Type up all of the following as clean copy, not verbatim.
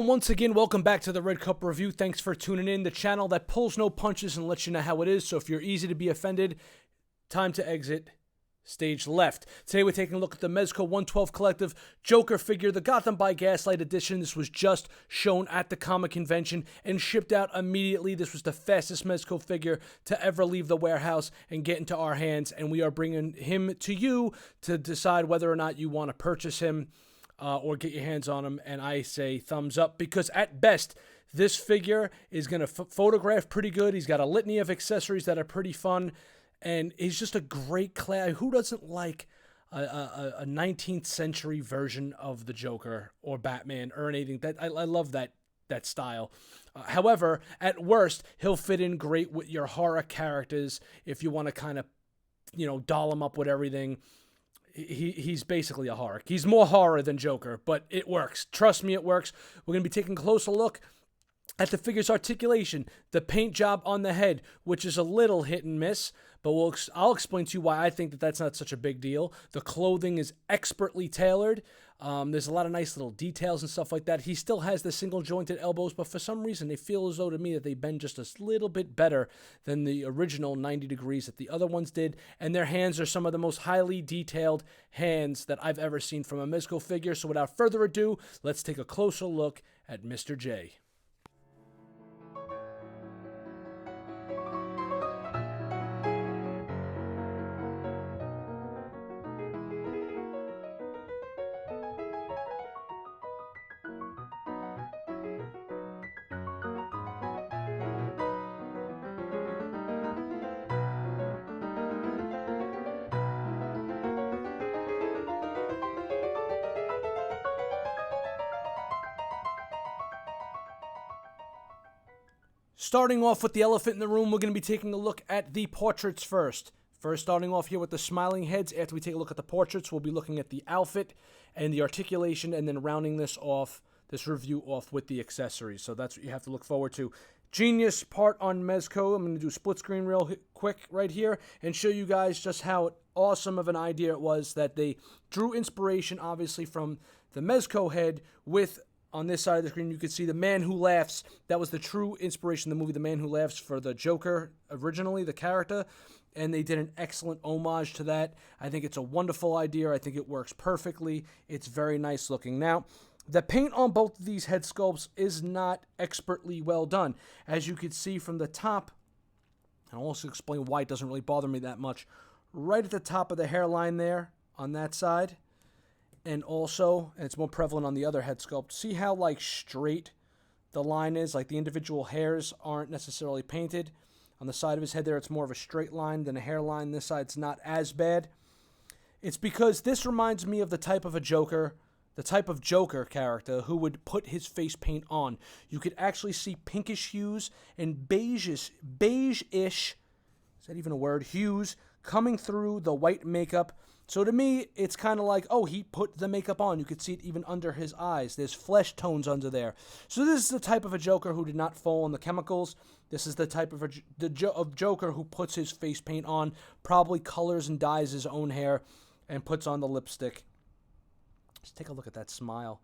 and once again, welcome back to the Red Cup Review. Thanks for tuning in, the channel that pulls no punches and lets you know how it is. So if you're easy to be offended, time to exit stage left. Today we're taking a look at the Mezco 112 Collective Joker figure, the Gotham by Gaslight edition. This was just shown at the comic convention and shipped out immediately. This was the fastest Mezco figure to ever leave the warehouse and get into our hands, and we are bringing him to you to decide whether or not you want to purchase him or get your hands on him. And I say thumbs up, because at best this figure is going to photograph pretty good. He's got a litany of accessories that are pretty fun. And he's just a great class. Who doesn't like a 19th century version of the Joker or Batman or anything? I love that style. However, at worst, he'll fit in great with your horror characters if you want to kind of, doll him up with everything. He's basically a horror. He's more horror than Joker, but it works. Trust me, it works. We're going to be taking a closer look at the figure's articulation, the paint job on the head, which is a little hit and miss, but I'll explain to you why I think that that's not such a big deal. The clothing is expertly tailored. There's a lot of nice little details and stuff like that. He still has the single jointed elbows, but for some reason they feel as though to me that they bend just a little bit better than the original 90 degrees that the other ones did. And their hands are some of the most highly detailed hands that I've ever seen from a Mezco figure. So without further ado, let's take a closer look at Mr. J. Starting off with the elephant in the room, we're going to be taking a look at the portraits first. Starting off here with the smiling heads. After we take a look at the portraits, we'll be looking at the outfit and the articulation, and then rounding this review off with the accessories. So that's what you have to look forward to. Genius part on Mezco. I'm going to do split screen real quick right here and show you guys just how awesome of an idea it was that they drew inspiration, obviously, from the Mezco head with... On this side of the screen, you can see The Man Who Laughs. That was the true inspiration of the movie The Man Who Laughs for the Joker, originally, the character. And they did an excellent homage to that. I think it's a wonderful idea. I think it works perfectly. It's very nice looking. Now, the paint on both of these head sculpts is not expertly well done. As you can see from the top, and I'll also explain why it doesn't really bother me that much. Right at the top of the hairline there, on that side. And also, and it's more prevalent on the other head sculpt, see how straight the line is? Like the individual hairs aren't necessarily painted. On the side of his head there, it's more of a straight line than a hairline. This side's not as bad. It's because this reminds me of the type of Joker character who would put his face paint on. You could actually see pinkish hues and beige-ish, is that even a word? Hues coming through the white makeup. So to me, it's kind of like, oh, he put the makeup on. You could see it even under his eyes. There's flesh tones under there. So this is the type of a Joker who did not fall on the chemicals. This is the type of Joker who puts his face paint on, probably colors and dyes his own hair, and puts on the lipstick. Just take a look at that smile.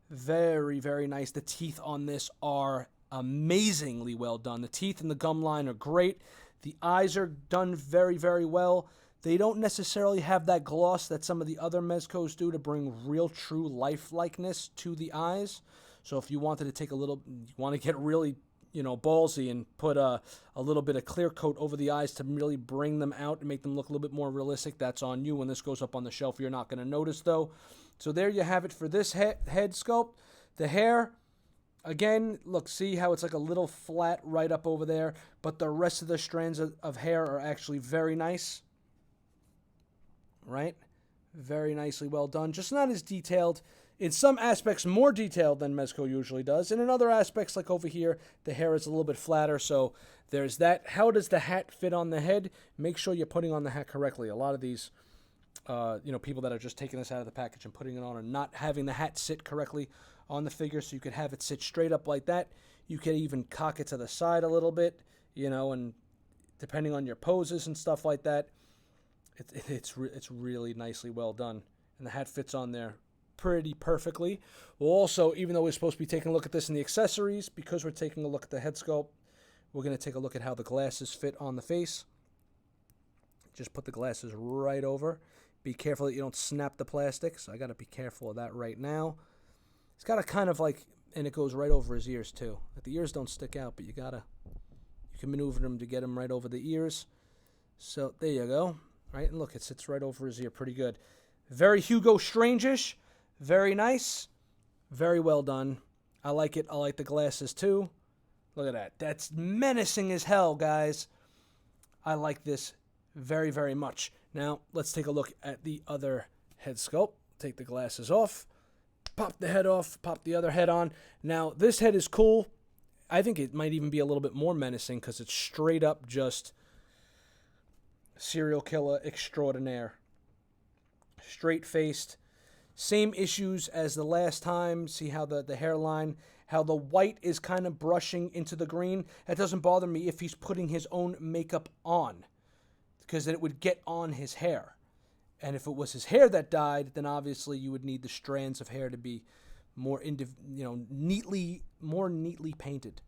Very, very nice. The teeth on this are amazingly well done. The teeth and the gum line are great. The eyes are done very, very well. They don't necessarily have that gloss that some of the other Mezcos do to bring real true life-likeness to the eyes. So if you wanted to take you want to get really, ballsy and put a little bit of clear coat over the eyes to really bring them out and make them look a little bit more realistic, that's on you. When this goes up on the shelf, you're not going to notice, though. So there you have it for this head sculpt. The hair, again, look, see how it's like a little flat right up over there, but the rest of the strands of hair are actually very nice. Right? Very nicely well done. Just not as detailed. In some aspects, more detailed than Mezco usually does. And in other aspects, like over here, the hair is a little bit flatter. So there's that. How does the hat fit on the head? Make sure you're putting on the hat correctly. A lot of these, people that are just taking this out of the package and putting it on are not having the hat sit correctly on the figure. So you could have it sit straight up like that. You could even cock it to the side a little bit, and depending on your poses and stuff like that. It's really nicely well done, and the hat fits on there pretty perfectly. We'll also, even though we're supposed to be taking a look at this in the accessories, because we're taking a look at the head sculpt, we're going to take a look at how the glasses fit on the face. Just put the glasses right over. Be careful that you don't snap the plastic, so I got to be careful of that right now. It's got to kind of like, and it goes right over his ears too. Like the ears don't stick out, but you can maneuver them to get them right over the ears. So there you go. Right, and look, it sits right over his ear pretty good. Very Hugo Strange-ish. Very nice. Very well done. I like it. I like the glasses too. Look at that. That's menacing as hell, guys. I like this very, very much. Now, let's take a look at the other head sculpt. Take the glasses off. Pop the head off. Pop the other head on. Now, this head is cool. I think it might even be a little bit more menacing because it's straight up just serial killer extraordinaire. Straight-faced. Same issues as the last time. See how the hairline, how the white is kind of brushing into the green. That doesn't bother me if he's putting his own makeup on, because then it would get on his hair. And if it was his hair that died, then obviously you would need the strands of hair to be more more neatly painted.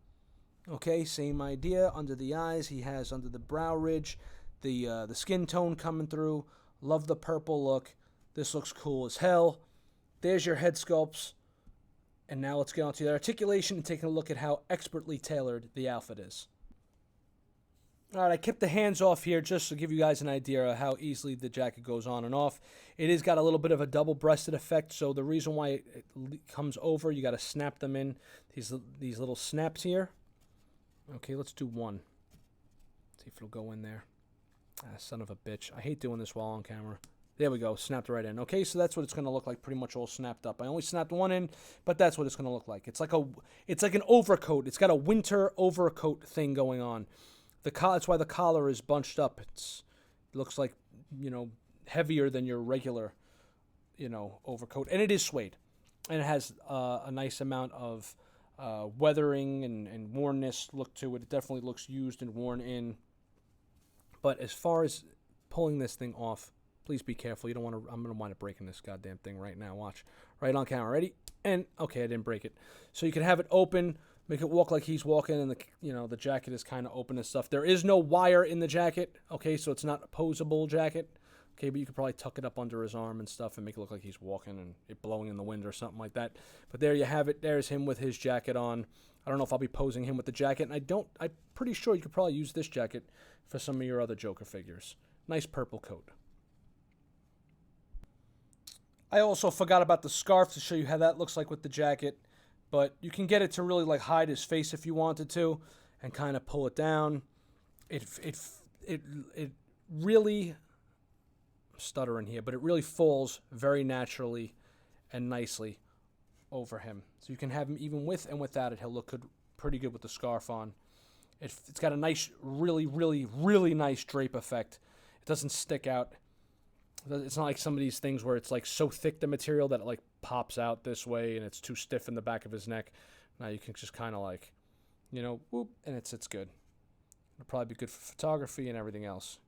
Okay, same idea. Under the eyes, he has under the brow ridge, the skin tone coming through. Love the purple look. This looks cool as hell. There's your head sculpts. And now let's get on to the articulation and taking a look at how expertly tailored the outfit is. All right, I kept the hands off here just to give you guys an idea of how easily the jacket goes on and off. It has got a little bit of a double-breasted effect, so the reason why it comes over, you got to snap them in. These little snaps here. Okay, let's do one. See if it'll go in there. Son of a bitch. I hate doing this while on camera. There we go. Snapped right in. Okay, so that's what it's going to look like, pretty much all snapped up. I only snapped one in, but that's what it's going to look like. It's like an overcoat. It's got a winter overcoat thing going on. That's why the collar is bunched up. It looks like, heavier than your regular, overcoat. And it is suede. And it has a nice amount of weathering and wornness look to it. It definitely looks used and worn in. But as far as pulling this thing off, please be careful. You don't want to. I'm going to wind up breaking this goddamn thing right now. Watch. Right on camera. Ready? And okay, I didn't break it. So you can have it open, make it walk like he's walking, and the jacket is kind of open and stuff. There is no wire in the jacket. Okay, so it's not a posable jacket. Okay, but you could probably tuck it up under his arm and stuff and make it look like he's walking and it blowing in the wind or something like that. But there you have it. There's him with his jacket on. I don't know if I'll be posing him with the jacket, and I'm pretty sure you could probably use this jacket for some of your other Joker figures. Nice purple coat. I also forgot about the scarf to show you how that looks like with the jacket, but you can get it to really like hide his face if you wanted to, and kind of pull it down. It really, I'm stuttering here, but it really falls very naturally and nicely over him. So you can have him even with and without it. He'll look pretty good with the scarf on. It's got a nice, really, really, really nice drape effect. It doesn't stick out. It's not like some of these things where it's like so thick the material that it like pops out this way and it's too stiff in the back of his neck. Now you can just kind of like, whoop, and it sits good. It'll probably be good for photography and everything else.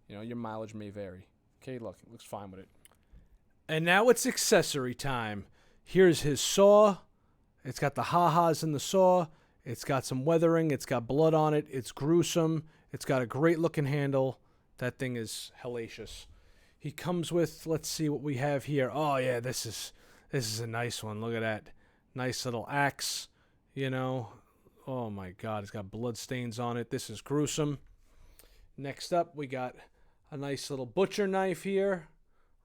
Your mileage may vary. Okay, look, it looks fine with it. And now it's accessory time. Here's his saw. It's got the ha-has in the saw. It's got some weathering. It's got blood on it. It's gruesome. It's got a great looking handle. That thing is hellacious. He comes with, let's see what we have here. Oh yeah, this is a nice one. Look at that. Nice little axe, Oh my God, it's got blood stains on it. This is gruesome. Next up, we got a nice little butcher knife here,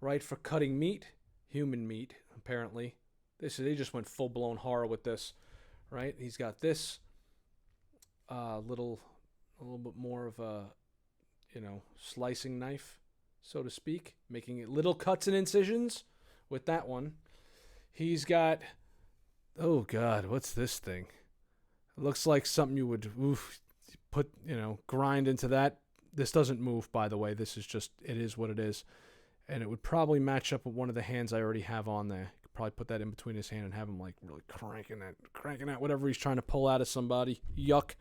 right, for cutting meat. Human meat, apparently. They just went full-blown horror with this, right? He's got this a little bit more of a, slicing knife, so to speak, making it little cuts and incisions with that one. He's got, oh God, what's this thing? It looks like something you would put, grind into that. This doesn't move, by the way. This is just, it is what it is. And it would probably match up with one of the hands I already have on there. You could probably put that in between his hand and have him like really cranking at whatever he's trying to pull out of somebody. Yuck.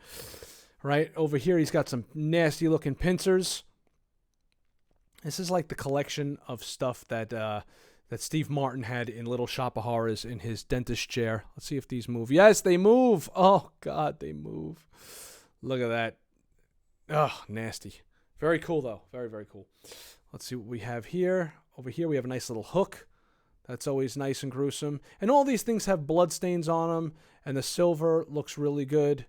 Right over here, he's got some nasty looking pincers. This is like the collection of stuff that that Steve Martin had in Little Shop of Horrors in his dentist chair. Let's see if these move. Yes, they move. Oh, God, they move. Look at that. Oh, nasty. Very cool, though. Very, very cool. Let's see what we have here. Over here, we have a nice little hook. That's always nice and gruesome. And all these things have blood stains on them, and the silver looks really good.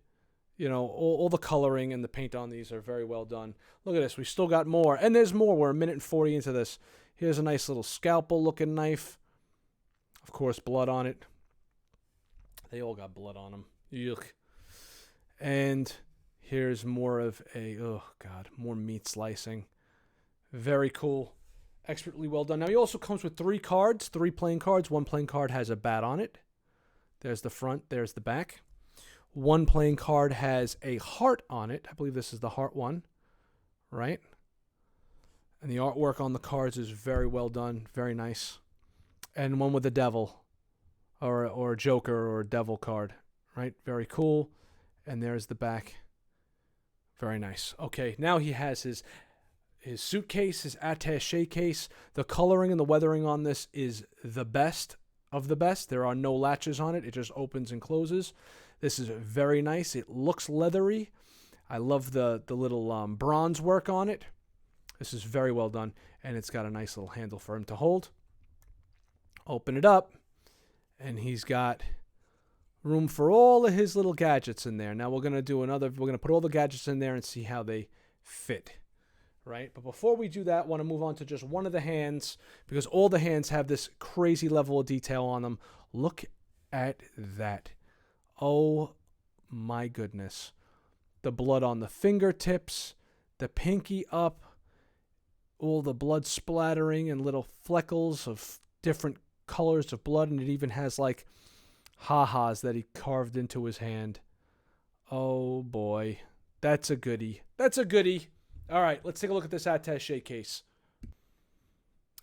You know, all the coloring and the paint on these are very well done. Look at this. We still got more. And there's more. We're 1:40 into this. Here's a nice little scalpel-looking knife. Of course, blood on it. They all got blood on them. Yuck. And here's more of a, oh, God, more meat slicing. Very cool. Expertly well done. Now, he also comes with 3 cards, 3 playing cards. One playing card has a bat on it. There's the front. There's the back. One playing card has a heart on it. I believe this is the heart one, right? And the artwork on the cards is very well done, very nice. And one with a devil, or a Joker or a devil card, right? Very cool. And there's the back. Very nice. Okay, now he has his suitcase, his attaché case. The coloring and the weathering on this is the best of the best. There are no latches on it. It just opens and closes. This is very nice. It looks leathery. I love the little bronze work on it. This is very well done, and it's got a nice little handle for him to hold. Open it up, and he's got room for all of his little gadgets in there. Now we're going to put all the gadgets in there and see how they fit, right? But before we do that, I want to move on to just one of the hands, because all the hands have this crazy level of detail on them. Look at that. Oh, my goodness. The blood on the fingertips, the pinky up, all the blood splattering and little fleckles of different colors of blood, and it even has like ha-has that he carved into his hand. Oh boy, that's a goodie. That's a goodie. All right, let's take a look at this attaché case.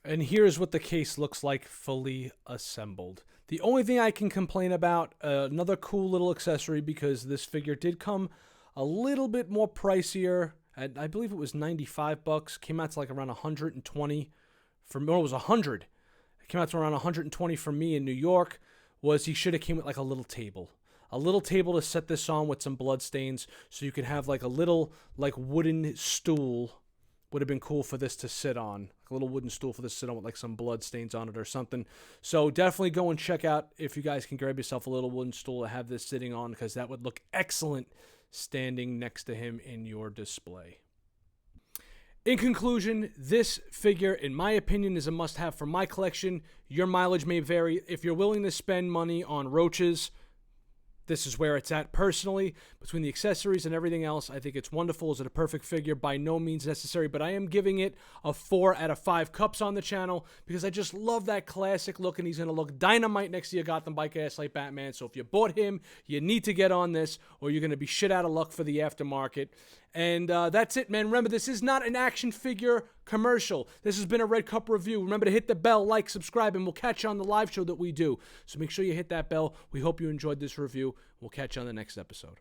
And here's what the case looks like fully assembled. The only thing I can complain about, another cool little accessory, because this figure did come a little bit more pricier. I believe it was $95. Came out to like around $120 for me. Or it was $100. It came out to around $120 for me in New York. Was he should have came with like a little table. A little table to set this on with some blood stains, so you can have like a little like wooden stool. Would have been cool for this to sit on. Like a little wooden stool for this to sit on with like some blood stains on it or something. So definitely go and check out if you guys can grab yourself a little wooden stool to have this sitting on, because that would look excellent standing next to him in your display. In conclusion, this figure, in my opinion, is a must-have for my collection. Your mileage may vary. If you're willing to spend money on roaches, this is where it's at personally. Between the accessories and everything else, I think it's wonderful. Is it a perfect figure? By no means necessary, but I am giving it a 4 out of 5 cups on the channel, because I just love that classic look, and he's going to look dynamite next to your Gotham by Gaslight Batman. So if you bought him, you need to get on this, or you're going to be shit out of luck for the aftermarket. And that's it, man. Remember, this is not an action figure commercial. This has been a Red Cup review. Remember to hit the bell, like, subscribe, and we'll catch you on the live show that we do. So make sure you hit that bell. We hope you enjoyed this review. We'll catch you on the next episode.